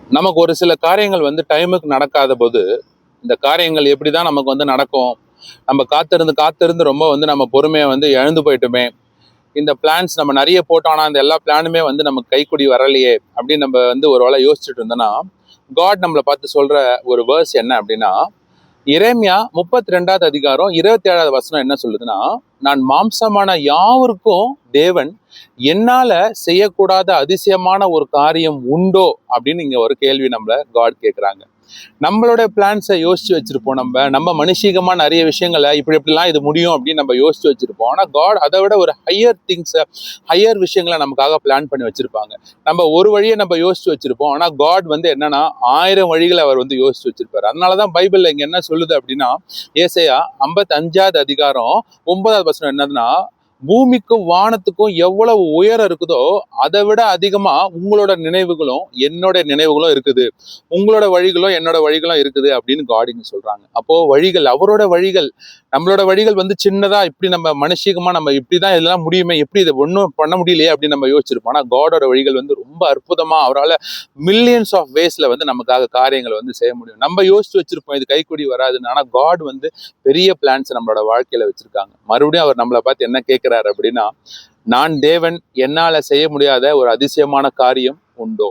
நமக்கு ஒரு சில காரியங்கள் வந்து டைமுக்கு நடக்காத போது இந்த காரியங்கள் எப்படிதான் நமக்கு வந்து நடக்கும். நம்ம காத்திருந்து காத்திருந்து ரொம்ப வந்து நம்ம பொறுமையை வந்து இழந்து போயிட்டோமே. இந்த பிளான்ஸ் நம்ம நிறைய போட்டோம், ஆனால் அந்த எல்லா பிளானுமே வந்து நமக்கு கைக்குடி வரலையே அப்படின்னு நம்ம வந்து ஒரு வேளை யோசிச்சுட்டு இருந்தோம்னா, காட் நம்மளை பார்த்து சொல்ற ஒரு வேர்ஸ் என்ன அப்படின்னா, எரேமியா 32வது அதிகாரம் 27வது வசனம் என்ன சொல்லுதுன்னா, நான் மாம்சமான யாவருக்கும் தேவன், என்னால செய்யக்கூடாத அதிசயமான ஒரு காரியம் உண்டோ அப்படின்னு இங்க ஒரு கேள்வி நம்மள காட் கேட்குறாங்க. நம்மளோட பிளான்ஸை யோசிச்சு வச்சிருப்போம். நம்ம மனுஷிகமா நிறைய விஷயங்களை இப்படி இப்படிலாம் இது முடியும் அப்படின்னு நம்ம யோசிச்சு வச்சிருப்போம். ஆனால் காட் அதை விட ஒரு ஹையர் திங்ஸை, ஹையர் விஷயங்களை நமக்காக பிளான் பண்ணி வச்சிருப்பாங்க. நம்ம ஒரு வழியை நம்ம யோசிச்சு வச்சிருப்போம், ஆனால் காட் வந்து என்னன்னா 1000 வழிகளை அவர் வந்து யோசிச்சு வச்சிருப்பாரு. அதனாலதான் பைபிள்ல இங்க என்ன சொல்லுது அப்படின்னா, ஏசாயா 55வது அதிகாரம் 9வது வசனம் என்னதுன்னா, பூமிக்கும் வானத்துக்கும் எவ்வளவு உயரம் இருக்குதோ அதை விட அதிகமா உங்களோட நினைவுகளும் என்னோட நினைவுகளும் இருக்குது, உங்களோட வழிகளும் என்னோட வழிகளும் இருக்குது அப்படின்னு காடிங்க சொல்றாங்க. அப்போ வழிகள், அவரோட வழிகள், நம்மளோட வழிகள் வந்து சின்னதா இப்படி நம்ம மனுஷிகமா நம்ம இப்படிதான் இதெல்லாம் முடியுமே, எப்படி இதை ஒன்றும் பண்ண முடியலையே அப்படின்னு நம்ம யோசிச்சிருப்போம். ஆனா காடோட வழிகள் வந்து ரொம்ப அற்புதமா, அவரால் மில்லியன்ஸ் ஆஃப் வேஸ்ல வந்து நமக்காக காரியங்களை வந்து செய்ய முடியும். நம்ம யோசிச்சு வச்சிருப்போம் இது கைக்கூடி வராதுன்னு, ஆனா காட் வந்து பெரிய பிளான்ஸ் நம்மளோட வாழ்க்கையில வச்சிருக்காங்க. மறுபடியும் அவர் நம்மளை பார்த்து என்ன கேட்கிறாரு அப்படின்னா, நான் தேவன், என்னால செய்ய முடியாத ஒரு அதிசயமான காரியம் உண்டோ?